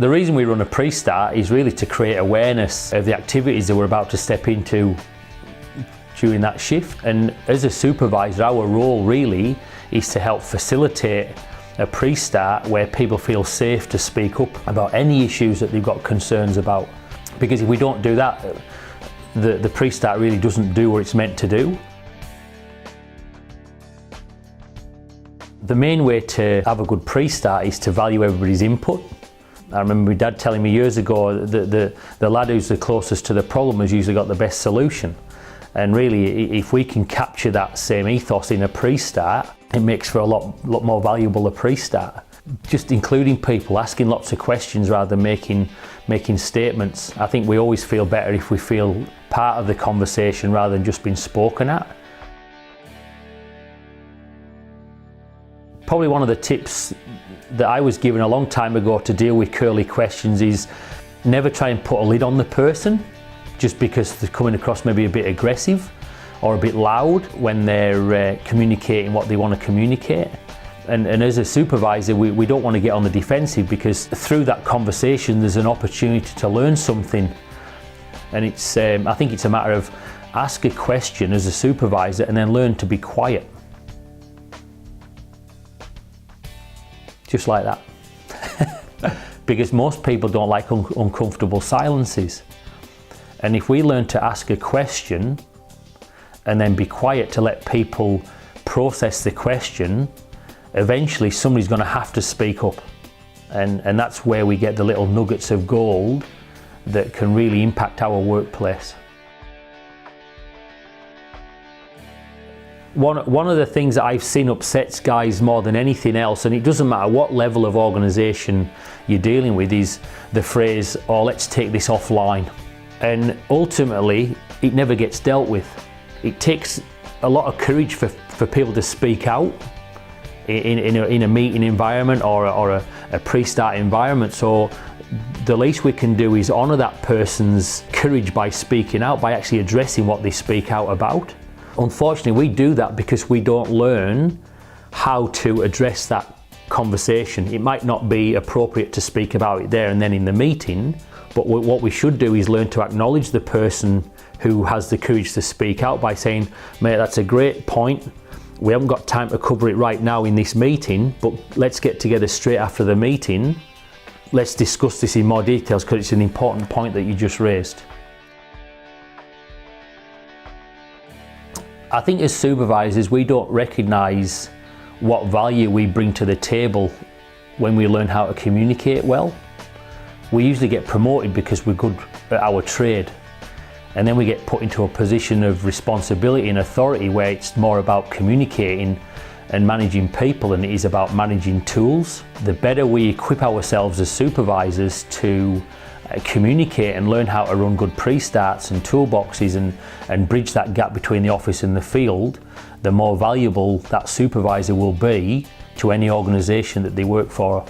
The reason we run a pre-start is really to create awareness of the activities that we're about to step into during that shift. And as a supervisor, our role really is to help facilitate a pre-start where people feel safe to speak up about any issues that they've got concerns about. Because if we don't do that, the pre-start really doesn't do what it's meant to do. The main way to have a good pre-start is to value everybody's input. I remember my dad telling me years ago that the lad who's the closest to the problem has usually got the best solution. And really, if we can capture that same ethos in a pre-start, it makes for a lot more valuable a pre-start. Just including people, asking lots of questions rather than making statements. I think we always feel better if we feel part of the conversation rather than just being spoken at. Probably one of the tips that I was given a long time ago to deal with curly questions is never try and put a lid on the person just because they're coming across maybe a bit aggressive or a bit loud when they're communicating what they want to communicate. And as a supervisor, we don't want to get on the defensive, because through that conversation there's an opportunity to learn something. And it's I think it's a matter of ask a question as a supervisor and then learn to be quiet. Just like that. Because most people don't like uncomfortable silences. And if we learn to ask a question and then be quiet to let people process the question, eventually somebody's going to have to speak up. And that's where we get the little nuggets of gold that can really impact our workplace. One of the things that I've seen upsets guys more than anything else, and it doesn't matter what level of organisation you're dealing with, is the phrase, "Oh, let's take this offline." And ultimately, it never gets dealt with. It takes a lot of courage for people to speak out in a meeting environment or a pre-start environment. So the least we can do is honour that person's courage by speaking out, by actually addressing what they speak out about. Unfortunately, we do that because we don't learn how to address that conversation. It might not be appropriate to speak about it there and then in the meeting, but what we should do is learn to acknowledge the person who has the courage to speak out by saying, "Mate, that's a great point. We haven't got time to cover it right now in this meeting, but let's get together straight after the meeting. Let's discuss this in more details because it's an important point that you just raised." I think as supervisors, we don't recognise what value we bring to the table when we learn how to communicate well. We usually get promoted because we're good at our trade, and then we get put into a position of responsibility and authority where it's more about communicating and managing people than it is about managing tools. The better we equip ourselves as supervisors to communicate and learn how to run good pre-starts and toolboxes and bridge that gap between the office and the field, the more valuable that supervisor will be to any organisation that they work for.